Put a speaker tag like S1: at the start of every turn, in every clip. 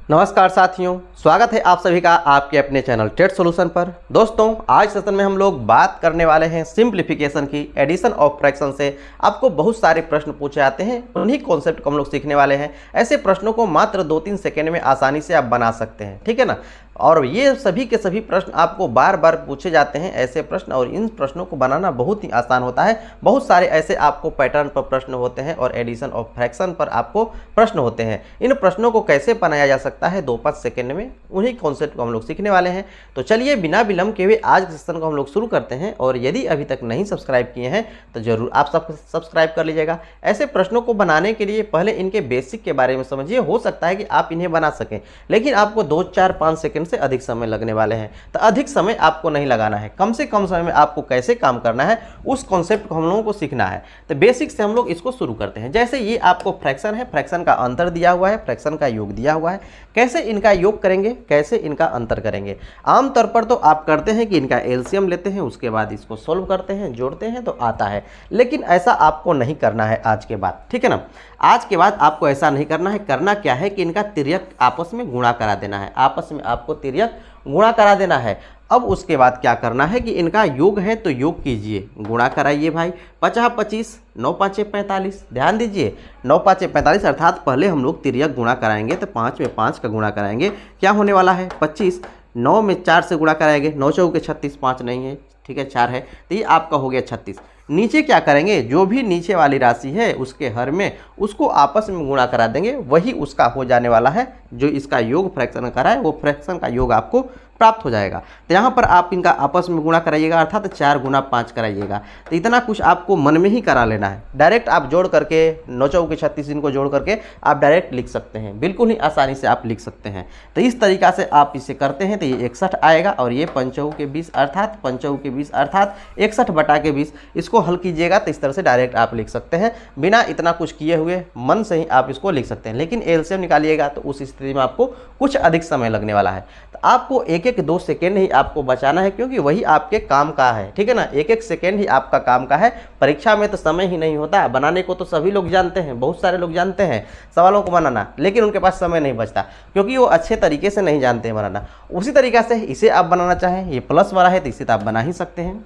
S1: नमस्कार साथियों, स्वागत है आप सभी का आपके अपने चैनल टेट सॉल्यूशन पर। दोस्तों, आज सेशन में हम लोग बात करने वाले हैं सिंप्लीफिकेशन की, एडिशन ऑफ फ्रैक्शन से। आपको बहुत सारे प्रश्न पूछे जाते हैं, उन्हीं कॉन्सेप्ट को हम लोग सीखने वाले हैं। ऐसे प्रश्नों को मात्र 2-3 सेकेंड में आसानी से आप बना सकते हैं, ठीक है ना। और ये सभी के सभी प्रश्न आपको बार बार पूछे जाते हैं ऐसे प्रश्न, और इन प्रश्नों को बनाना बहुत ही आसान होता है। बहुत सारे ऐसे आपको पैटर्न पर प्रश्न होते हैं और एडिशन ऑफ फ्रैक्शन पर आपको प्रश्न होते हैं। इन प्रश्नों को कैसे बनाया जा सकता है 2-5 सेकेंड में, उन्हीं कॉन्सेप्ट को हम लोग सीखने वाले हैं। तो चलिए बिना विलंब के हुए आज के सेशन को हम लोग शुरू करते हैं। और यदि अभी तक नहीं सब्सक्राइब किए हैं तो जरूर आप सब सब्सक्राइब कर लीजिएगा। ऐसे प्रश्नों को बनाने के लिए पहले इनके बेसिक के बारे में समझिए। हो सकता है कि आप इन्हें बना सकें, लेकिन आपको 2, 4, 5 सेकेंड से अधिक समय लगने वाले हैं। तो अधिक समय आपको नहीं लगाना है, कम से कम समय में आपको कैसे काम करना है उस कॉन्सेप्ट को हम लोगों को सीखना है। तो बेसिक से हम लोग इसको शुरू करते हैं। जैसे ये आपको फ्रैक्शन है, फ्रैक्शन का अंतर दिया हुआ है, फ्रैक्शन का योग दिया हुआ है। कैसे इनका योग करेंगे, कैसे इनका अंतर करेंगे। आमतौर पर तो आप करते हैं कि इनका एलसीएम लेते हैं, उसके बाद इसको सोल्व करते हैं, जोड़ते हैं तो आता है। लेकिन ऐसा आपको नहीं करना है आज के बाद, ठीक है ना। आज के बाद आपको ऐसा नहीं करना है। करना क्या है कि इनका तिर्यक आपस में गुणा करा देना है, आपस में आपको तिर्यक गुणा करा देना है। अब उसके बाद क्या करना है कि इनका योग है तो योग कीजिए, गुणा कराइए भाई। 50 25, 9 5 45। ध्यान दीजिए, 9 5 45 अर्थात पहले हम लोग तिर्यक गुणा कराएंगे तो 5 में 5 का गुणा कराएंगे। क्या होने वाला है 25। 9 में 4 से गुणा कराएंगे, 9 चौके 36, 5 नहीं है, ठीक है 4 है, तो ये आपका हो गया 36। नीचे क्या करेंगे, जो भी नीचे वाली राशि है उसके हर में उसको आपस में गुणा करा देंगे, वही उसका हो जाने वाला है। जो इसका योग फ्रैक्शन करा है वो फ्रैक्शन का योग आपको प्राप्त हो जाएगा। तो यहाँ पर आप इनका आपस में गुणा कराइएगा, अर्थात 4 गुना 5 कराइएगा। तो इतना कुछ आपको मन में ही करा लेना है। डायरेक्ट आप जोड़ करके 9 चौके 36 इनको जोड़ करके आप डायरेक्ट लिख सकते हैं, बिल्कुल ही आसानी से आप लिख सकते हैं। तो इस तरीक़ा से आप इसे करते हैं तो ये 61 आएगा। और ये 5 के 20 अर्थात 5 के 20 अर्थात 61 बटा के 20। इसको हल कीजिएगा तो इस तरह से डायरेक्ट आप लिख सकते हैं, बिना इतना कुछ किए हुए मन से ही आप इसको लिख सकते हैं। लेकिन एलसीएम निकालिएगा तो उस स्थिति में आपको कुछ अधिक समय लगने वाला है। तो आपको 1-1, 2 सेकेंड ही आपको बचाना है, क्योंकि वही आपके काम का है, ठीक है ना। 1-1 सेकेंड ही आपका काम का है। परीक्षा में तो समय ही नहीं होता। बनाने को तो सभी लोग जानते हैं, बहुत सारे लोग जानते हैं सवालों को बनाना, लेकिन उनके पास समय नहीं बचता, क्योंकि वो अच्छे तरीके से नहीं जानते हैं बनाना। उसी तरीक़े से इसे आप बनाना चाहें, ये प्लस वाला है तो इसे तो आप बना ही सकते हैं।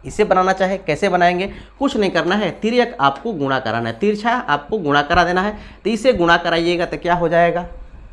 S1: इसे बनाना चाहे कैसे बनाएंगे, कुछ नहीं करना है, तिर्यक आपको गुणा कराना है, तिरछा आपको गुणा करा देना है। तो इसे गुणा कराइएगा तो क्या हो जाएगा,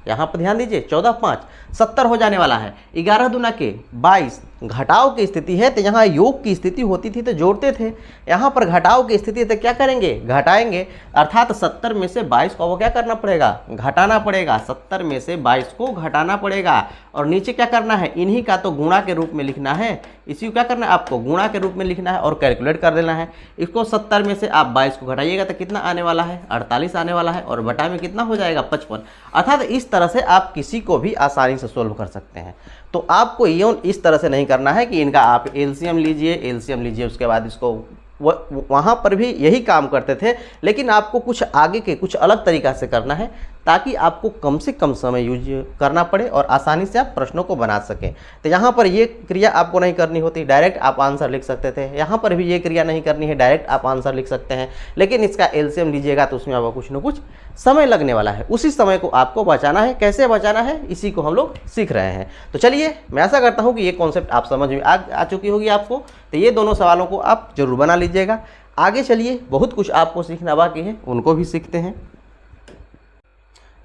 S1: यहाँ पर ध्यान दीजिए, 14 5 70 हो जाने वाला है। 11 दूना के 22। घटाव की स्थिति है तो यहाँ योग की स्थिति होती थी तो जोड़ते थे, यहाँ पर घटाव की स्थिति है तो क्या करेंगे, घटाएंगे। अर्थात 70 में से 22 को वो क्या करना पड़ेगा, घटाना पड़ेगा। 70 में से 22 को घटाना पड़ेगा। और नीचे क्या करना है, इन्हीं का तो गुणा के रूप में लिखना है। इसी को क्या करना है, आपको गुणा के रूप में लिखना है और कैलकुलेट कर देना है। इसको 70 में से आप 22 को घटाइएगा तो कितना आने वाला है, 48 आने वाला है। और बटा में कितना हो जाएगा, 55। अर्थात इस तरह से आप किसी को भी आसानी से सोल्व कर सकते हैं। तो आपको ये इस तरह से नहीं करना है कि इनका आप एलसीएम लीजिए, उसके बाद इसको वहाँ पर भी यही काम करते थे, लेकिन आपको कुछ आगे के कुछ अलग तरीक़ा से करना है, ताकि आपको कम से कम समय यूज करना पड़े और आसानी से आप प्रश्नों को बना सकें। तो यहाँ पर ये क्रिया आपको नहीं करनी होती, डायरेक्ट आप आंसर लिख सकते थे। यहाँ पर भी ये क्रिया नहीं करनी है, डायरेक्ट आप आंसर लिख सकते हैं। लेकिन इसका एलसीएम लीजिएगा तो उसमें आपको कुछ न कुछ समय लगने वाला है। उसी समय को आपको बचाना है। कैसे बचाना है, इसी को हम लोग सीख रहे हैं। तो चलिए, मैं आशा करता हूँ कि ये कॉन्सेप्ट आप समझ में आ चुकी होगी आपको। तो ये दोनों सवालों को आप जरूर बना लीजिएगा। आगे चलिए, बहुत कुछ आपको सीखना बाकी है, उनको भी सीखते हैं।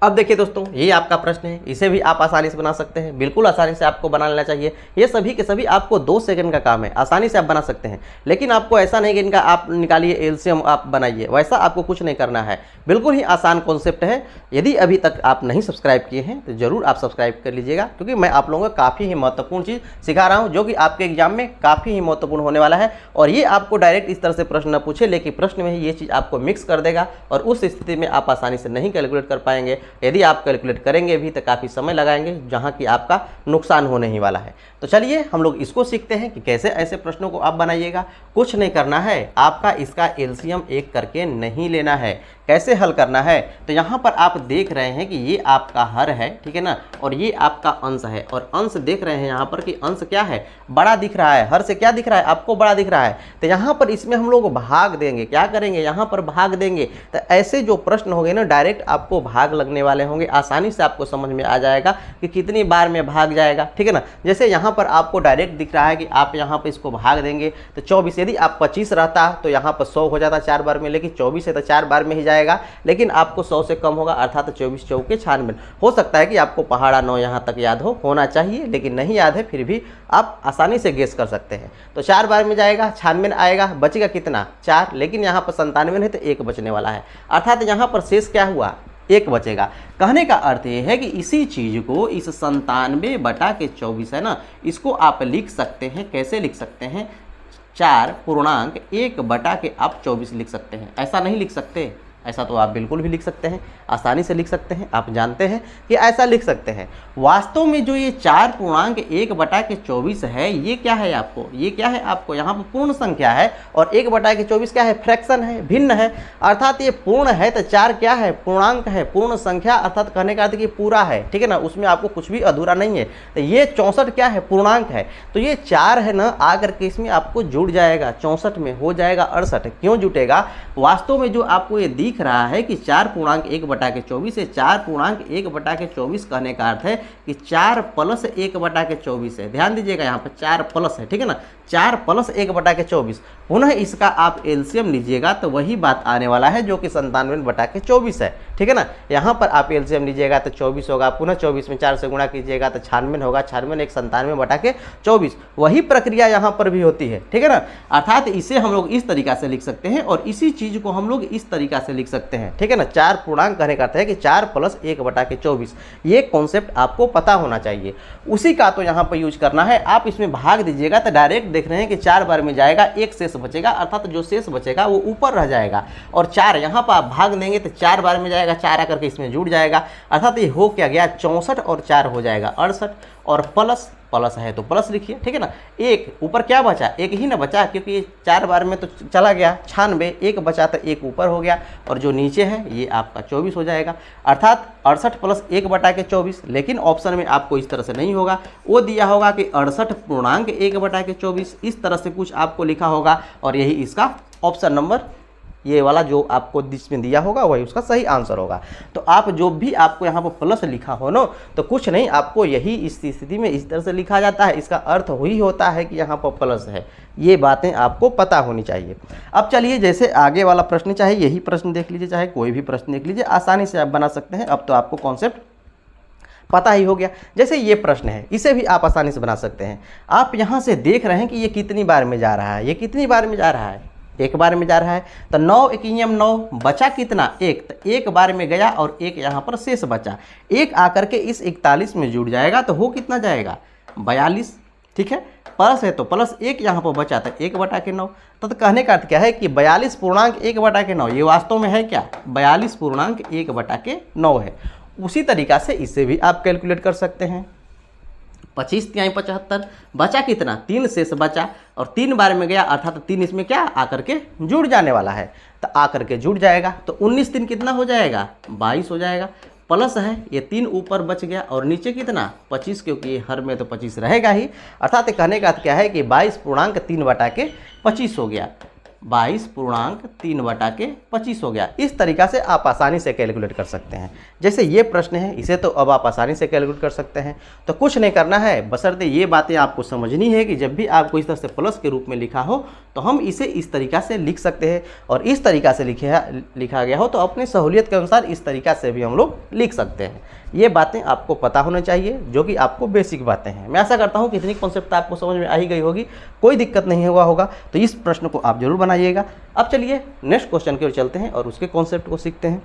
S1: अब देखिए दोस्तों, ये आपका प्रश्न है, इसे भी आप आसानी से बना सकते हैं, बिल्कुल आसानी से आपको बना लेना चाहिए। ये सभी के सभी आपको 2 सेकंड का काम है, आसानी से आप बना सकते हैं। लेकिन आपको ऐसा नहीं कि इनका आप निकालिए एलसीएम आप बनाइए, वैसा आपको कुछ नहीं करना है। बिल्कुल ही आसान कॉन्सेप्ट है। यदि अभी तक आप नहीं सब्सक्राइब किए हैं तो जरूर आप सब्सक्राइब कर लीजिएगा, क्योंकि मैं आप लोगों को काफ़ी ही महत्वपूर्ण चीज़ सिखा रहा हूँ, जो कि आपके एग्जाम में काफ़ी ही महत्वपूर्ण होने वाला है। और ये आपको डायरेक्ट इस तरह से प्रश्न न पूछे, लेकिन प्रश्न में ही ये चीज़ आपको मिक्स कर देगा, और उस स्थिति में आप आसानी से नहीं कैलकुलेट कर पाएंगे। यदि आप कैलकुलेट करेंगे भी तो काफ़ी समय लगाएंगे, जहाँ की आपका नुकसान होने ही वाला है। तो चलिए हम लोग इसको सीखते हैं कि कैसे ऐसे प्रश्नों को आप बनाइएगा। कुछ नहीं करना है, आपका इसका एलसीएम एक करके नहीं लेना है। कैसे हल करना है, तो यहाँ पर आप देख रहे हैं कि ये आपका हर है, ठीक है ना, और ये आपका अंश है, और अंश देख रहे हैं यहाँ पर कि अंश क्या है, बड़ा दिख रहा है, हर से क्या दिख रहा है, आपको बड़ा दिख रहा है। तो यहाँ पर इसमें हम लोग भाग देंगे, क्या करेंगे, यहाँ पर भाग देंगे। तो ऐसे जो प्रश्न होंगे ना, डायरेक्ट आपको भाग लगने वाले होंगे, आसानी से आपको समझ में आ जाएगा कि कितनी बार में भाग जाएगा, ठीक है ना। जैसे यहाँ पर आपको डायरेक्ट दिख रहा है कि आप यहाँ पर इसको भाग देंगे तो 24, यदि आप 25 रहता तो यहाँ पर 100 हो जाता 4 बार में, लेकिन 24 है तो 4 बार में ही जाएगा, लेकिन आपको 100 से कम होगा, अर्थात 24 चौके 96। हो सकता है कि आपको पहाड़ा 9 यहाँ तक याद होना चाहिए, लेकिन नहीं याद है, फिर भी आप आसानी से गेस कर सकते हैं। तो 4 बार में जाएगा, 96 आएगा, बचेगा कितना 4, लेकिन यहाँ पर 97 है तो 1 बचने वाला है, अर्थात यहाँ पर शेष क्या हुआ, 1 बचेगा। कहने का अर्थ ये है कि इसी चीज को, इस 97/24 है ना, इसको आप लिख सकते हैं, कैसे लिख सकते हैं, 4.1/24 लिख सकते हैं। ऐसा नहीं लिख सकते, ऐसा तो आप बिल्कुल भी लिख सकते हैं, आसानी से लिख सकते हैं, आप जानते हैं कि ऐसा लिख सकते हैं। वास्तव में जो ये 4.1/24 है, ये क्या है आपको, ये क्या है आपको, यहाँ पर पूर्ण संख्या है, और 1/24 क्या है, फ्रैक्शन है, भिन्न है, अर्थात ये पूर्ण है। तो 4 क्या है, पूर्णांक है, पूर्ण संख्या, अर्थात कहने का अर्थ कि पूरा है, ठीक है ना, उसमें आपको कुछ भी अधूरा नहीं है। तो ये 64 क्या है, पूर्णांक है, तो ये 4 है ना, आकर के इसमें आपको जुड़ जाएगा, 64 में हो जाएगा 68। क्यों जुटेगा, वास्तव में जो आपको ये दिख रहा है कि 4.1/24 है, 4.1/24 कहने का अर्थ है कि 4 + 1/24 है। ध्यान दीजिएगा, यहाँ पर 4 प्लस है, ठीक है ना, 4 + 1/24। पुनः इसका आप एलसीएम लीजिएगा तो वही बात आने वाला है जो कि 97/24 है, ठीक है ना। यहाँ पर आप एलसीएम लीजिएगा तो 24 होगा, पुनः 24 में 4 से गुणा कीजिएगा तो 96 होगा, 96 एक 97/24। वही प्रक्रिया यहाँ पर भी होती है, ठीक है ना। अर्थात इसे हम लोग इस तरीका से लिख सकते हैं, और इसी चीज को हम लोग इस तरीका से लिख सकते हैं, ठीक है ना। 4 पूर्णांक कहने का अर्थ है कि 4 + 1/24। ये कॉन्सेप्ट आपको पता होना चाहिए, उसी का तो यहाँ पर यूज करना है। आप इसमें भाग दीजिएगा तो डायरेक्ट देख रहे हैं कि 4 बार में जाएगा, 1 शेष बचेगा, अर्थात जो शेष बचेगा वो ऊपर रह जाएगा, और 4 यहाँ पर आप भाग देंगे तो 4 बार में जाएगा, 4 आकर के इसमें जुड़ जाएगा, अर्थात ये हो क्या गया, 64 और 4 हो जाएगा 68, और प्लस है तो प्लस लिखिए, ठीक है ना। 1 ऊपर क्या बचा, 1 ही ना बचा, क्योंकि ये 4 बार में तो चला गया 96, 1 बचा तो 1 ऊपर हो गया, और जो नीचे है ये आपका 24 हो जाएगा, अर्थात 68 + 1/24। लेकिन ऑप्शन में आपको इस तरह से नहीं होगा, वो दिया होगा कि 68.1/24, इस तरह से कुछ आपको लिखा होगा, और यही इसका ऑप्शन नंबर, ये वाला जो आपको जिसमें दिया होगा वही उसका सही आंसर होगा। तो आप जो भी आपको यहाँ पर प्लस लिखा हो ना, तो कुछ नहीं, आपको यही इस स्थिति में इस तरह से लिखा जाता है, इसका अर्थ वही होता है कि यहाँ पर प्लस है। ये बातें आपको पता होनी चाहिए। अब चलिए, जैसे आगे वाला प्रश्न, चाहे यही प्रश्न देख लीजिए, चाहे कोई भी प्रश्न देख लीजिए, आसानी से आप बना सकते हैं। अब तो आपको कॉन्सेप्ट पता ही हो गया। जैसे ये प्रश्न है, इसे भी आप आसानी से बना सकते हैं। आप यहाँ से देख रहे हैं कि ये कितनी बार में जा रहा है, ये कितनी बार में जा रहा है, 1 बार में जा रहा है। तो 9 × 1 9, बचा कितना, 1, तो 1 बार में गया, और 1 यहाँ पर शेष बचा, 1 आकर के इस 41 में जुड़ जाएगा, तो हो कितना जाएगा, 42, ठीक है। प्लस है तो प्लस 1 यहाँ पर बचा था 1/9। तो कहने का अर्थ क्या है कि 42.1/9, ये वास्तव में है क्या, 42.1/9 है। उसी तरीका से इसे भी आप कैलकुलेट कर सकते हैं। 25 × 75, बचा कितना, 3 शेष बचा, और 3 बार में गया, अर्थात 3 इसमें क्या आकर के जुड़ जाने वाला है, तो आकर के जुड़ जाएगा, तो 19 3 कितना हो जाएगा, 22 हो जाएगा। प्लस है, ये 3 ऊपर बच गया, और नीचे कितना 25, क्योंकि ये हर में तो 25 रहेगा ही, अर्थात कहने का अर्थ क्या है कि 22.3/25 हो गया, 22.3/25 हो गया। इस तरीका से आप आसानी से कैलकुलेट कर सकते हैं। जैसे ये प्रश्न है, इसे तो अब आप आसानी से कैलकुलेट कर सकते हैं। तो कुछ नहीं करना है, बशर्ते ये बातें आपको समझनी है कि जब भी आपको इस तरह से प्लस के रूप में लिखा हो तो हम इसे इस तरीका से लिख सकते हैं, और इस तरीका से लिखा गया हो तो अपनी सहूलियत के अनुसार इस तरीका से भी हम लोग लिख सकते हैं। ये बातें आपको पता होना चाहिए, जो कि आपको बेसिक बातें हैं। मैं आशा करता हूँ कि इतनी कॉन्सेप्ट आपको समझ में आ ही गई होगी, कोई दिक्कत नहीं हुआ होगा। तो इस प्रश्न को आप जरूर बनाइएगा। अब चलिए नेक्स्ट क्वेश्चन की ओर चलते हैं और उसके कॉन्सेप्ट को सीखते हैं।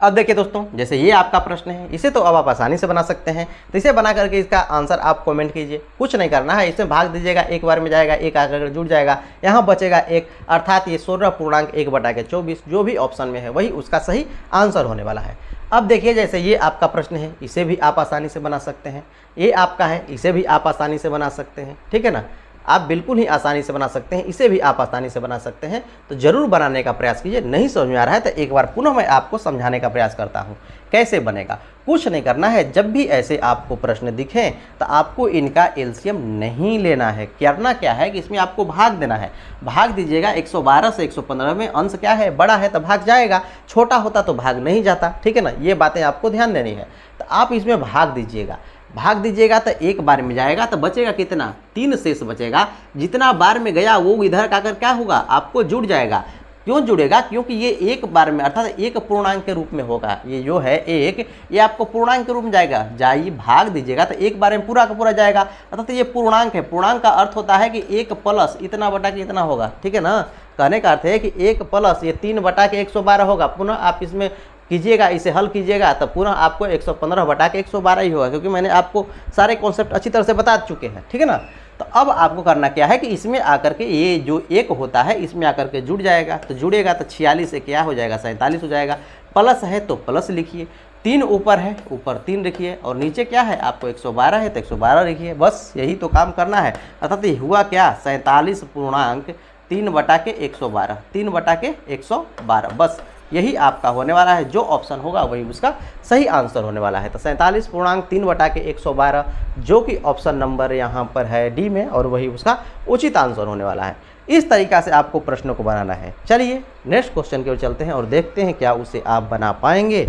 S1: अब देखिए दोस्तों, जैसे ये आपका प्रश्न है, इसे तो अब आप आसानी से बना सकते हैं। तो इसे बना करके इसका आंसर आप कमेंट कीजिए। कुछ नहीं करना है, इसमें भाग दीजिएगा, 1 बार में जाएगा, 1 आकर जुड़ जाएगा, यहाँ बचेगा 1, अर्थात ये 16.1/24 जो भी ऑप्शन में है वही उसका सही आंसर होने वाला है। अब देखिए, जैसे ये आपका प्रश्न है, इसे भी आप आसानी से बना सकते हैं। ये आपका है, इसे भी आप आसानी से बना सकते हैं, ठीक है ना। आप बिल्कुल ही आसानी से बना सकते हैं, इसे भी आप आसानी से बना सकते हैं। तो ज़रूर बनाने का प्रयास कीजिए। नहीं समझ में आ रहा है तो एक बार पुनः मैं आपको समझाने का प्रयास करता हूँ कैसे बनेगा। कुछ नहीं करना है, जब भी ऐसे आपको प्रश्न दिखें तो आपको इनका एलसीएम नहीं लेना है। करना क्या है कि इसमें आपको भाग देना है। भाग दीजिएगा 112 से 115 में। अंश क्या है, बड़ा है तो भाग जाएगा, छोटा होता तो भाग नहीं जाता, ठीक है ना। ये बातें आपको ध्यान देनी है। तो आप इसमें भाग दीजिएगा। भाग दीजिएगा तो एक बार में जाएगा तो बचेगा कितना, 3 शेष बचेगा। जितना बार में गया वो इधर का कर क्या होगा, आपको जुड़ जाएगा। क्यों जुड़ेगा, क्योंकि ये एक बार में अर्थात एक पूर्णांक के रूप में होगा। ये जो है एक, ये आपको पूर्णांक के रूप में जाएगा। जाइए भाग दीजिएगा तो एक बार में पूरा का पूरा जाएगा। अर्थात ये पूर्णांक है। पूर्णांक का अर्थ होता है कि 1 प्लस इतना बटा के इतना होगा, ठीक है ना। कहने का अर्थ है कि 1 प्लस ये 3 बटा के 112 होगा। पुनः आप इसमें कीजिएगा, इसे हल कीजिएगा तो पुनः आपको 115 बटा के 112 ही होगा, क्योंकि मैंने आपको सारे कॉन्सेप्ट अच्छी तरह से बता चुके हैं, ठीक है ना। तो अब आपको करना क्या है कि इसमें आकर के ये जो एक होता है इसमें आकर के जुड़ जाएगा। तो जुड़ेगा तो 46 से क्या हो जाएगा, 47 हो जाएगा। प्लस है तो प्लस लिखिए, 3 ऊपर है, ऊपर 3 लिखिए, और नीचे क्या है आपको 112 है तो 112 लिखिए। बस यही तो काम करना है। अर्थात ये हुआ क्या, 47 पूर्णांक 3 बटा के 112, 3 बटा के 112। बस यही आपका होने वाला है। जो ऑप्शन होगा वही उसका सही आंसर होने वाला है। तो 47 पूर्णांक 3 बटा के 112 जो कि ऑप्शन नंबर यहाँ पर है डी में, और वही उसका उचित आंसर होने वाला है। इस तरीक़ा से आपको प्रश्नों को बनाना है। चलिए नेक्स्ट क्वेश्चन की ओर चलते हैं और देखते हैं क्या उसे आप बना पाएंगे।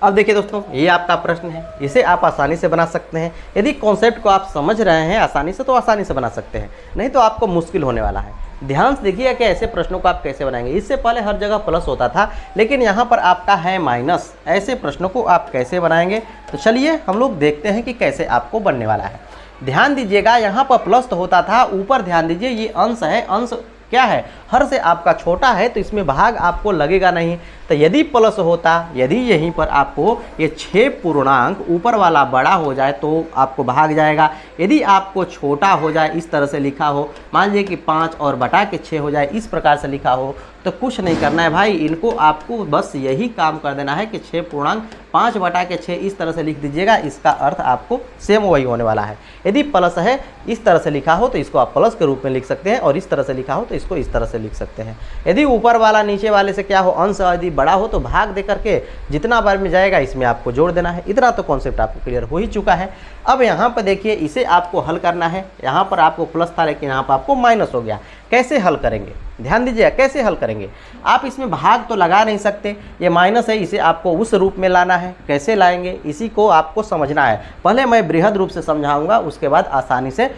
S1: अब देखिए दोस्तों, ये आपका प्रश्न है, इसे आप आसानी से बना सकते हैं। यदि कॉन्सेप्ट को आप समझ रहे हैं आसानी से तो आसानी से बना सकते हैं, नहीं तो आपको मुश्किल होने वाला है। ध्यान से देखिए कि ऐसे प्रश्नों को आप कैसे बनाएंगे। इससे पहले हर जगह प्लस होता था, लेकिन यहाँ पर आपका है माइनस। ऐसे प्रश्नों को आप कैसे बनाएंगे, तो चलिए हम लोग देखते हैं कि कैसे आपको बनने वाला है। ध्यान दीजिएगा, यहाँ पर प्लस तो होता था, ऊपर ध्यान दीजिए ये अंश है। अंश क्या है, हर से आपका छोटा है तो इसमें भाग आपको लगेगा नहीं। तो यदि प्लस होता, यदि यहीं पर आपको ये 6 पूर्णांक ऊपर वाला बड़ा हो जाए तो आपको भाग जाएगा। यदि आपको छोटा हो जाए, इस तरह से लिखा हो, मान लीजिए कि 5 और बटा के 6 हो जाए, इस प्रकार से लिखा हो, तो कुछ नहीं करना है भाई। इनको आपको बस यही काम कर देना है कि 6 पूर्णांक 5 बटा के 6 इस तरह से लिख दीजिएगा। इसका अर्थ आपको सेम वही होने वाला है। यदि प्लस है, इस तरह से लिखा हो तो इसको आप प्लस के रूप में लिख सकते हैं, और इस तरह से लिखा हो तो इसको इस तरह से लिख सकते हैं। यदि ऊपर वाला नीचे वाले से क्या हो, अंश यदि बड़ा हो तो भाग दे करके जितना बार में जाएगा इसमें आपको जोड़ देना है। इतना तो कॉन्सेप्ट आपको क्लियर हो ही चुका है। अब यहाँ पर देखिए, इसे आपको हल करना है। यहाँ पर आपको प्लस था लेकिन यहाँ पर आपको माइनस हो गया। कैसे हल करेंगे, ध्यान दीजिए कैसे हल करेंगे। आप इसमें भाग तो लगा नहीं सकते, ये माइनस है, इसे आपको उस रूप में लाना है। कैसे लाएंगे इसी को आपको समझना है। पहले मैं बृहद रूप से समझाऊंगा, उसके बाद आसानी से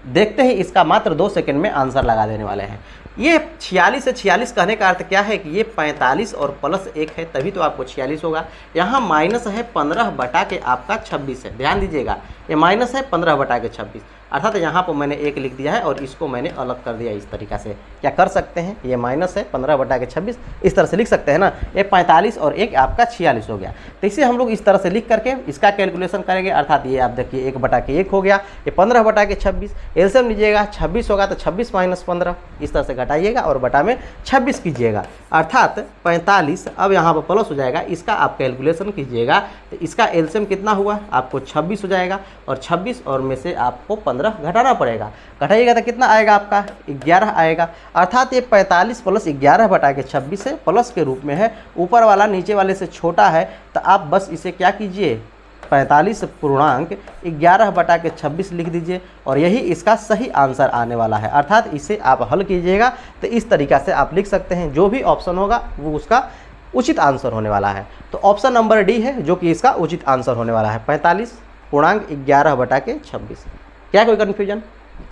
S1: देखते हैं। इसका मात्र 2 सेकंड में आंसर लगा देने वाले हैं। ये 46 से 46 कहने का अर्थ क्या है कि ये 45 और प्लस 1 है, तभी तो आपको 46 होगा। यहाँ माइनस है 15 बटा के आपका 26 है। ध्यान दीजिएगा, ये माइनस है 15 बटा के 26, अर्थात यहाँ पर मैंने 1 लिख दिया है और इसको मैंने अलग कर दिया। इस तरीक़ा से क्या कर सकते हैं, ये माइनस है 15 बटा के 26, इस तरह से लिख सकते हैं ना। ये 45 और 1 आपका 46 हो गया। तो इसे हम लोग इस तरह से लिख करके इसका कैलकुलेशन करेंगे। अर्थात ये आप देखिए 1 बटा के 1 हो गया, ये 15 बटा के 26। एलसीएम लीजिएगा, 26 होगा तो 26 माइनस 15 इस तरह से घटाइएगा और बटा में 26 कीजिएगा, अर्थात 45। अब यहाँ पर प्लस हो जाएगा, इसका आप कैलकुलेशन कीजिएगा तो इसका एलसीएम कितना हुआ, आपको 26 हो जाएगा, और 26 और में से आपको 15 घटाना पड़ेगा। घटाइएगा तो कितना आएगा, आपका 11 आएगा। अर्थात ये 45 प्लस 11 बटा के 26 है, प्लस के रूप में है। ऊपर वाला नीचे वाले से छोटा है, तो आप बस इसे क्या कीजिए, 45 पूर्णांक 11 बटा के 26 लिख दीजिए, और यही इसका सही आंसर आने वाला है। अर्थात इसे आप हल कीजिएगा तो इस तरीक़ा से आप लिख सकते हैं। जो भी ऑप्शन होगा वो उसका उचित आंसर होने वाला है। तो ऑप्शन नंबर डी है जो कि इसका उचित आंसर होने वाला है, 45 पूर्णांक 11 बटा के 26। क्या कोई कन्फ्यूजन?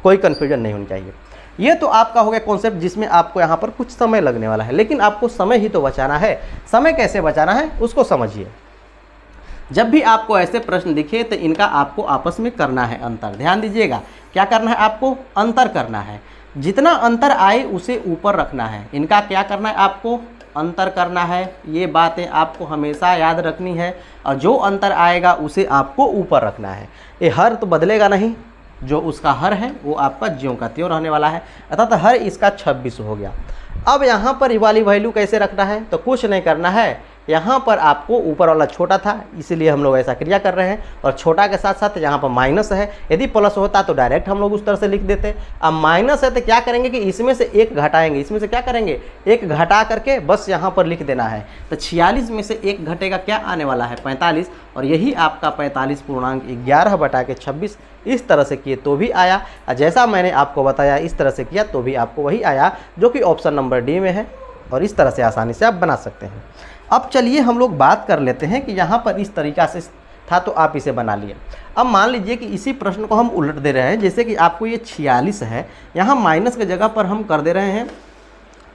S1: कोई कन्फ्यूजन नहीं होनी चाहिए। ये तो आपका हो गया कॉन्सेप्ट जिसमें आपको यहाँ पर कुछ समय लगने वाला है, लेकिन आपको समय ही तो बचाना है। समय कैसे बचाना है उसको समझिए। जब भी आपको ऐसे प्रश्न दिखे तो इनका आपको आपस में करना है अंतर। ध्यान दीजिएगा, क्या करना है, आपको अंतर करना है। जितना अंतर आए उसे ऊपर रखना है। इनका क्या करना है, आपको अंतर करना है। ये बातें आपको हमेशा याद रखनी है, और जो अंतर आएगा उसे आपको ऊपर रखना है। ये हर तो बदलेगा नहीं, जो उसका हर है वो आपका ज्यों का त्यों रहने वाला है। अर्थात हर इसका 26 हो गया। अब यहाँ पर ये वाली वैल्यू कैसे रखना है, तो कुछ नहीं करना है, यहाँ पर आपको ऊपर वाला छोटा था इसीलिए हम लोग ऐसा क्रिया कर रहे हैं, और छोटा के साथ साथ यहाँ पर माइनस है। यदि प्लस होता तो डायरेक्ट हम लोग उस तरह से लिख देते। अब माइनस है तो क्या करेंगे कि इसमें से एक घटाएंगे, इसमें से क्या करेंगे एक घटा करके बस यहाँ पर लिख देना है। तो 46 में से एक घटेगा, क्या आने वाला है 45, और यही आपका 45.11/26 इस तरह से किए तो भी आया, जैसा मैंने आपको बताया इस तरह से किया तो भी आपको वही आया, जो कि ऑप्शन नंबर डी में है। और इस तरह से आसानी से आप बना सकते हैं। अब चलिए हम लोग बात कर लेते हैं कि यहाँ पर इस तरीक़ा से था तो आप इसे बना लिए। अब मान लीजिए कि इसी प्रश्न को हम उलट दे रहे हैं, जैसे कि आपको ये 46 है, यहाँ माइनस की जगह पर हम कर दे रहे हैं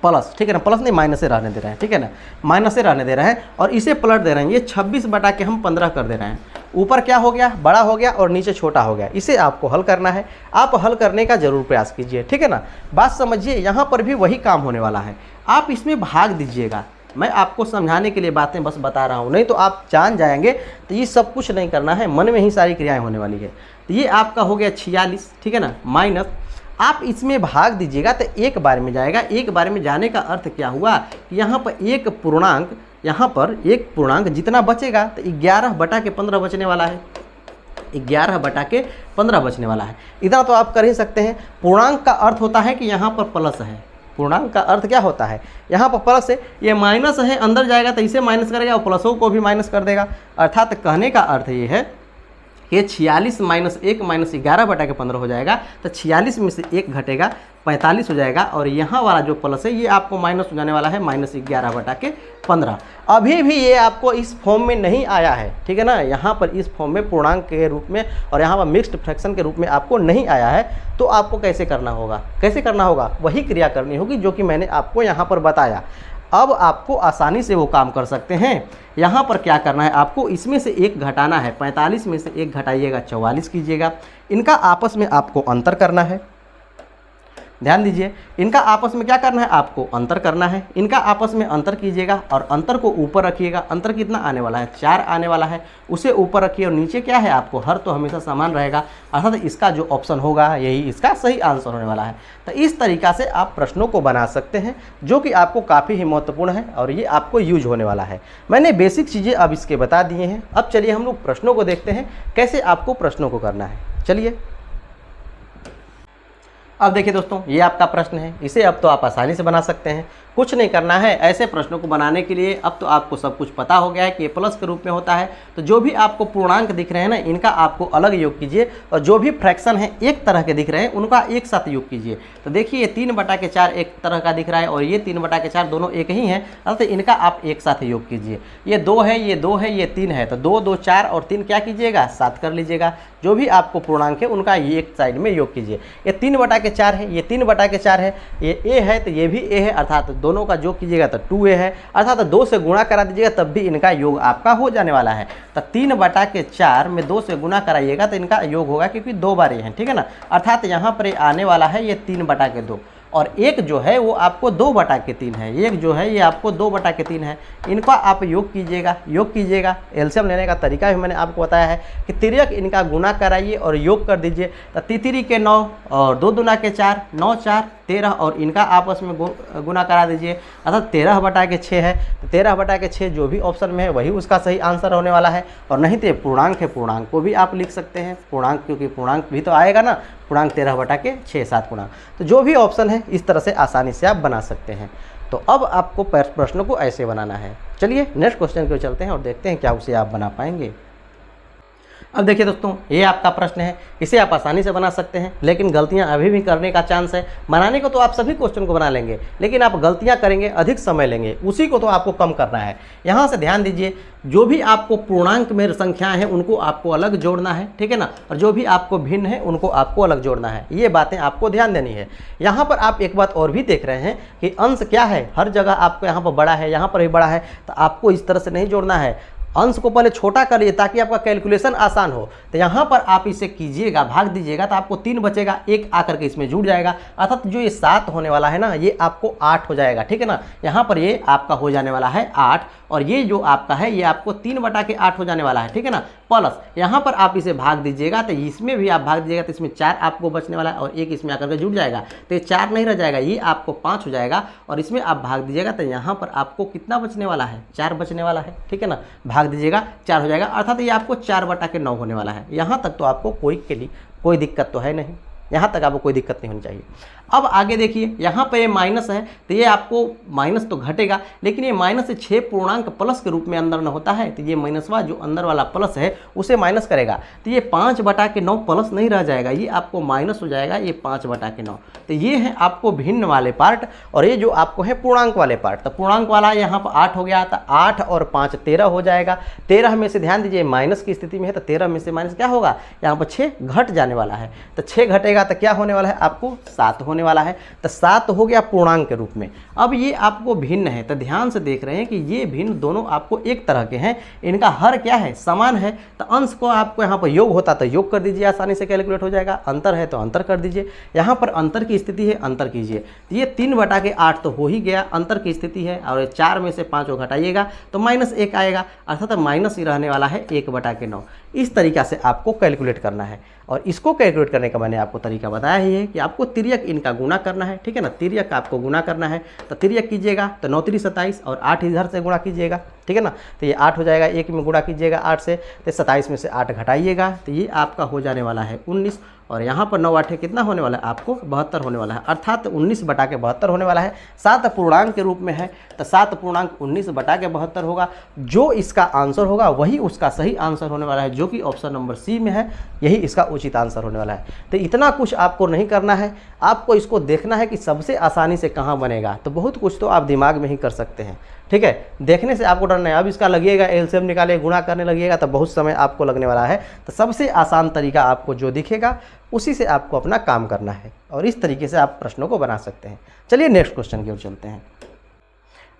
S1: प्लस, ठीक है ना, प्लस नहीं माइनस से रहने दे रहे हैं, ठीक है ना, माइनस से रहने दे रहे हैं, और इसे पलट दे रहे हैं, ये 26 बटा के हम 15 कर दे रहे हैं। ऊपर क्या हो गया, बड़ा हो गया और नीचे छोटा हो गया। इसे आपको हल करना है, आप हल करने का जरूर प्रयास कीजिए, ठीक है ना। बात समझिए, यहाँ पर भी वही काम होने वाला है, आप इसमें भाग दीजिएगा। मैं आपको समझाने के लिए बातें बस बता रहा हूँ, नहीं तो आप जान जाएंगे तो ये सब कुछ नहीं करना है, मन में ही सारी क्रियाएं होने वाली है। तो ये आपका हो गया 46, ठीक है ना, माइनस आप इसमें भाग दीजिएगा तो एक बार में जाएगा। एक बार में जाने का अर्थ क्या हुआ कि यहाँ पर एक पूर्णांक, यहाँ पर एक पूर्णांक जितना बचेगा तो 11 बटा के 15 बचने वाला है, 11 बटा के 15 बचने वाला है। इतना तो आप कर ही सकते हैं। पूर्णांक का अर्थ होता है कि यहाँ पर प्लस है, पूर्णांक का अर्थ क्या होता है, यहाँ पर प्लस है, ये माइनस है, अंदर जाएगा तो इसे माइनस करेगा और प्लसों को भी माइनस कर देगा। अर्थात कहने का अर्थ ये है कि 46 माइनस 1 माइनस 11 बटा के 15 हो जाएगा, तो 46 में से 1 घटेगा 45 हो जाएगा, और यहाँ वाला जो प्लस है ये आपको माइनस हो जाने वाला है माइनस 11 बटा के 15। अभी भी ये आपको इस फॉर्म में नहीं आया है, ठीक है ना, यहाँ पर इस फॉर्म में पूर्णांक के रूप में और यहाँ पर मिक्स्ड फ्रैक्शन के रूप में आपको नहीं आया है। तो आपको कैसे करना होगा, कैसे करना होगा, वही क्रिया करनी होगी जो कि मैंने आपको यहाँ पर बताया। अब आपको आसानी से वो काम कर सकते हैं। यहाँ पर क्या करना है, आपको इसमें से एक घटाना है, 45 में से एक घटाइएगा 44 कीजिएगा। इनका आपस में आपको अंतर करना है, ध्यान दीजिए, इनका आपस में क्या करना है, आपको अंतर करना है। इनका आपस में अंतर कीजिएगा और अंतर को ऊपर रखिएगा। अंतर कितना आने वाला है, 4 आने वाला है, उसे ऊपर रखिए। और नीचे क्या है, आपको हर तो हमेशा समान रहेगा, अर्थात इसका जो ऑप्शन होगा यही इसका सही आंसर होने वाला है। तो इस तरीक़ा से आप प्रश्नों को बना सकते हैं, जो कि आपको काफ़ी ही महत्वपूर्ण है और ये आपको यूज होने वाला है। मैंने बेसिक चीज़ें अब इसके बता दिए हैं। अब चलिए हम लोग प्रश्नों को देखते हैं, कैसे आपको प्रश्नों को करना है। चलिए अब देखिए दोस्तों, ये आपका प्रश्न है, इसे अब तो आप आसानी से बना सकते हैं, कुछ नहीं करना है। ऐसे प्रश्नों को बनाने के लिए अब तो आपको सब कुछ पता हो गया है कि ये प्लस के रूप में होता है। तो जो भी आपको पूर्णांक दिख रहे हैं ना, इनका आपको अलग योग कीजिए, और जो भी फ्रैक्शन है एक तरह के दिख रहे हैं उनका एक साथ योग कीजिए। तो देखिए ये 3 बटा के 4 एक तरह का दिख रहा है, और ये 3 बटा के 4 दोनों एक ही हैं, अर्थात इनका आप एक साथ योग कीजिए। ये 2 है, ये 2 है, ये 3 है, तो 2 2 4 और 3 क्या कीजिएगा, 7 कर लीजिएगा। जो भी आपको पूर्णांक है उनका ये एक साइड में योग कीजिए। ये 3 बटा के 4 है, ये 3 बटा के 4 है, ये ए है तो ये भी ए है, अर्थात दोनों का योग कीजिएगा तो 2a है, अर्थात 2 से गुणा करा दीजिएगा तब भी इनका योग आपका हो जाने वाला है। तो 3 बटा के 4 में 2 से गुणा कराइएगा तो इनका योग होगा, क्योंकि 2 बार ये हैं, ठीक है ना। अर्थात यहाँ पर आने वाला है ये 3 बटा के 2, और एक जो है वो आपको 2 बटा के 3 है, एक जो है ये आपको 2 बटा के 3 है। इनका आप योग कीजिएगा। एलसीएम लेने का तरीका भी मैंने आपको बताया है कि तिर्यक इनका गुना कराइए और योग कर दीजिए। तो 3 के 9 और 2 दूना के 4, 9 4 13, और इनका आपस में गुना करा दीजिए, अर्थात 13 बटा के 6 है। तो 13 बटा के 6 जो भी ऑप्शन में है वही उसका सही आंसर होने वाला है। और नहीं तो पूर्णांक है, पूर्णांक को भी आप लिख सकते हैं, पूर्णांक, क्योंकि पूर्णांक भी तो आएगा ना, पूर्णांक 13 बटा के 6 7 पूर्णांक। तो जो भी ऑप्शन है इस तरह से आसानी से आप बना सकते हैं। तो अब आपको प्रश्न को ऐसे बनाना है। चलिए नेक्स्ट क्वेश्चन की ओर चलते हैं और देखते हैं क्या उसे आप बना पाएंगे। अब देखिए दोस्तों, ये आपका प्रश्न है, इसे आप आसानी से बना सकते हैं, लेकिन गलतियां अभी भी करने का चांस है। बनाने को तो आप सभी क्वेश्चन को बना लेंगे, लेकिन आप गलतियां करेंगे, अधिक समय लेंगे, उसी को तो आपको कम करना है। यहाँ से ध्यान दीजिए, जो भी आपको पूर्णांक में संख्याएं हैं उनको आपको अलग जोड़ना है, ठीक है ना, और जो भी आपको भिन्न है उनको आपको अलग जोड़ना है। ये बातें आपको ध्यान देनी है। यहाँ पर आप एक बात और भी देख रहे हैं कि अंश क्या है, हर जगह आपको यहाँ पर बड़ा है, यहाँ पर भी बड़ा है, तो आपको इस तरह से नहीं जोड़ना है। अंश को पहले छोटा कर लीजिए ताकि आपका कैलकुलेशन आसान हो। तो यहाँ पर आप इसे कीजिएगा, भाग दीजिएगा, तो आपको 3 बचेगा, 1 आकर के इसमें जुड़ जाएगा, अर्थात जो ये 7 होने वाला है ना, ये आपको 8 हो जाएगा, ठीक है ना। यहाँ पर ये आपका हो जाने वाला है 8, और ये जो आपका है ये आपको 3 बटा के 8 हो जाने वाला है, ठीक है ना। प्लस यहाँ पर आप इसे भाग दीजिएगा तो इसमें भी आप भाग दीजिएगा तो इसमें 4 आपको बचने वाला है और 1 इसमें आकर के जुड़ जाएगा तो ये 4 नहीं रह जाएगा, ये आपको 5 हो जाएगा और इसमें आप भाग दीजिएगा तो यहाँ पर आपको कितना बचने वाला है, 4 बचने वाला है। ठीक है ना, भाग दीजिएगा 4 हो जाएगा, अर्थात ये आपको 4/9 होने वाला है। यहाँ तक तो आपको कोई दिक्कत तो है नहीं, यहाँ तक आपको कोई दिक्कत नहीं होनी चाहिए। अब आगे देखिए, यहाँ पे ये माइनस है तो ये आपको माइनस तो घटेगा, लेकिन ये माइनस से 6 पूर्णांक प्लस के रूप में अंदर न होता है तो ये माइनसवा जो अंदर वाला प्लस है उसे माइनस करेगा तो ये 5/9 प्लस नहीं रह जाएगा, ये आपको माइनस हो जाएगा, ये 5/9। तो ये है आपको भिन्न वाले पार्ट और ये जो आपको है पूर्णांक वाले पार्ट। तो पूर्णांक वाला यहाँ पर 8 हो गया, तो 8 और 5 13 हो जाएगा। 13 में से ध्यान दीजिए माइनस की स्थिति में है तो 13 में से माइनस क्या होगा, यहाँ पर 6 घट जाने वाला है, तो 6 घटेगा तो क्या होने वाला है, आपको 7 होने वाला है। तो 7 हो गया पूर्णांक के रूप में। अब ये आपको भिन्न है तो ध्यान से देख रहे हैं कि ये भिन्न दोनों आपको एक तरह के हैं, इनका हर क्या है, समान है। तो अंश को आपको यहाँ पर योग होता तो योग कर दीजिए, आसानी से कैलकुलेट हो जाएगा। अंतर है तो अंतर कर दीजिए, यहाँ पर अंतर की स्थिति है, अंतर कीजिए। तो ये 3/8 तो हो ही गया, अंतर की स्थिति है, और 4 में से 5 को घटाइएगा तो -1 आएगा, अर्थात माइनस ही रहने वाला है 1/9। इस तरीक़ा से आपको कैलकुलेट करना है और इसको कैलकुलेट करने का मैंने आपको तरीका बताया ही है कि आपको तिर्यक इनका गुणा करना है। ठीक है ना, तिर्यक आपको गुणा करना है तो तिर्यक कीजिएगा तो 9 3 27 और 8 इधर से गुणा कीजिएगा। ठीक है ना, तो ये 8 हो जाएगा, 1 में गुणा कीजिएगा 8 से, तो 27 में से 8 घटाइएगा तो ये आपका हो जाने वाला है 19 और यहाँ पर 9 8 कितना होने वाला है, आपको 72 होने वाला है, अर्थात 19/72 होने वाला है। 7 पूर्णांक के रूप में है तो 7 पूर्णांक 19/72 होगा। जो इसका आंसर होगा वही उसका सही आंसर होने वाला है, जो कि ऑप्शन नंबर सी में है, यही इसका उचित आंसर होने वाला है। तो इतना कुछ आपको नहीं करना है, आपको इसको देखना है कि सबसे आसानी से कहाँ बनेगा। तो बहुत कुछ तो आप दिमाग में ही कर सकते हैं। ठीक है, देखने से आपको डर नहीं। अब इसका लगिएगा एलसीएम निकाले गुणा करने लगिएगा तो बहुत समय आपको लगने वाला है। तो सबसे आसान तरीका आपको जो दिखेगा उसी से आपको अपना काम करना है और इस तरीके से आप प्रश्नों को बना सकते हैं। चलिए नेक्स्ट क्वेश्चन की ओर चलते हैं।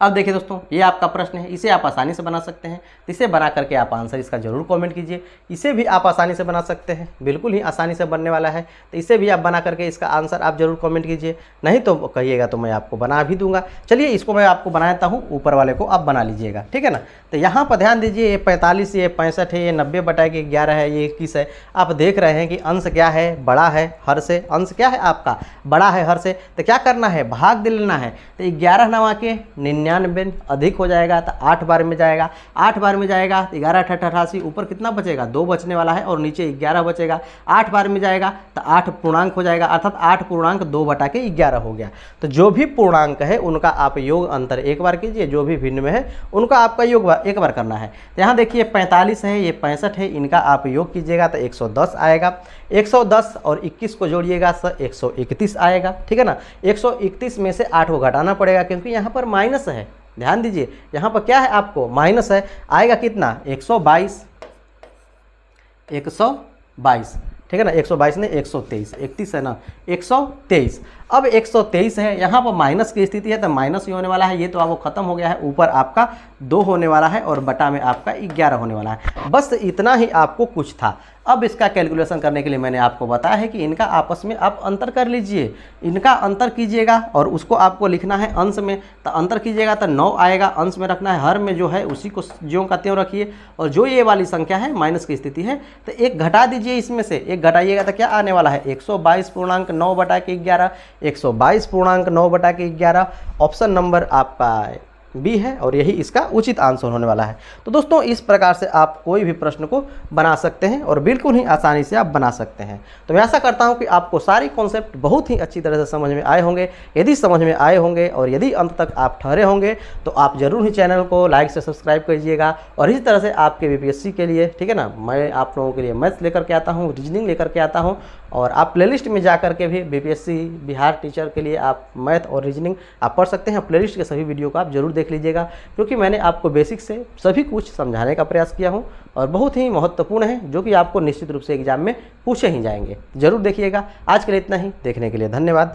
S1: अब देखिए दोस्तों, ये आपका प्रश्न है, इसे आप आसानी से बना सकते हैं। इसे बना करके आप आंसर इसका जरूर कमेंट कीजिए। इसे भी आप आसानी से बना सकते हैं, बिल्कुल ही आसानी से बनने वाला है। तो इसे भी आप बना करके इसका आंसर आप जरूर कमेंट कीजिए, नहीं तो कहिएगा तो मैं आपको बना भी दूंगा। चलिए इसको मैं आपको बनाता हूँ, ऊपर वाले को आप बना लीजिएगा। ठीक है ना, तो यहाँ पर ध्यान दीजिए, ये 45, ये 65 है, ये 90/11 है, ये 21 है। आप देख रहे हैं कि अंश क्या है, बड़ा है हर से। अंश क्या है आपका, बड़ा है हर से। तो क्या करना है, भाग दे लेना है। तो 11 9 के 99 अधिक हो जाएगा तो 8 बार में जाएगा। 8 बार में जाएगा तो 11 8 88, ऊपर कितना बचेगा, 2 बचने वाला है और नीचे 11 बचेगा। 8 बार में जाएगा तो 8 पूर्णांक हो जाएगा, अर्थात 8 पूर्णांक 2/11 हो गया। तो जो भी पूर्णांक है उनका आप योग अंतर एक बार कीजिए, जो भी भिन्न में है उनका आपका योग एक बार करना है। तो यहाँ देखिए 45 है, ये 65 है, इनका आप योग कीजिएगा तो 110 आएगा। 110 और 21 को जोड़िएगा तो 131 आएगा। ठीक है ना, 131 में से 8 को घटाना पड़ेगा क्योंकि यहाँ पर माइनस है। ध्यान दीजिए, यहाँ पर क्या है, आपको माइनस है, आएगा कितना, 122। 122, ठीक है ना, 122 ने 123, 31 है ना, 123। अब 123 है, यहाँ पर माइनस की स्थिति है तो माइनस ही होने वाला है। ये तो आपको खत्म हो गया है, ऊपर आपका 2 होने वाला है और बटा में आपका 11 होने वाला है। बस इतना ही आपको कुछ था। अब इसका कैलकुलेशन करने के लिए मैंने आपको बताया है कि इनका आपस में आप अंतर कर लीजिए। इनका अंतर कीजिएगा और उसको आपको लिखना है अंश में। तो अंतर कीजिएगा तो 9 आएगा, अंश में रखना है, हर में जो है उसी को ज्यों का त्यों रखिए। और जो ये वाली संख्या है माइनस की स्थिति है तो 1 घटा दीजिए, इसमें से 1 घटाइएगा तो क्या आने वाला है, 122.9/11। 122.9/11 ऑप्शन नंबर आपका बी है और यही इसका उचित आंसर होने वाला है। तो दोस्तों इस प्रकार से आप कोई भी प्रश्न को बना सकते हैं और बिल्कुल ही आसानी से आप बना सकते हैं। तो मैं आशा करता हूं कि आपको सारी कॉन्सेप्ट बहुत ही अच्छी तरह से समझ में आए होंगे। यदि समझ में आए होंगे और यदि अंत तक आप ठहरे होंगे तो आप जरूर ही चैनल को लाइक से सब्सक्राइब कीजिएगा। और इसी तरह से आपके बीपीएससी के लिए, ठीक है ना, मैं आप लोगों के लिए मैथ्स लेकर के आता हूँ, रीजनिंग लेकर के आता हूँ। और आप प्लेलिस्ट में जा करके भी बीपीएससी बिहार टीचर के लिए आप मैथ और रीजनिंग आप पढ़ सकते हैं। प्लेलिस्ट के सभी वीडियो को आप जरूर देख लीजिएगा, क्योंकि मैंने आपको बेसिक से सभी कुछ समझाने का प्रयास किया हूं और बहुत ही महत्वपूर्ण है, जो कि आपको निश्चित रूप से एग्जाम में पूछे ही जाएंगे। जरूर देखिएगा। आज के लिए इतना ही, देखने के लिए धन्यवाद।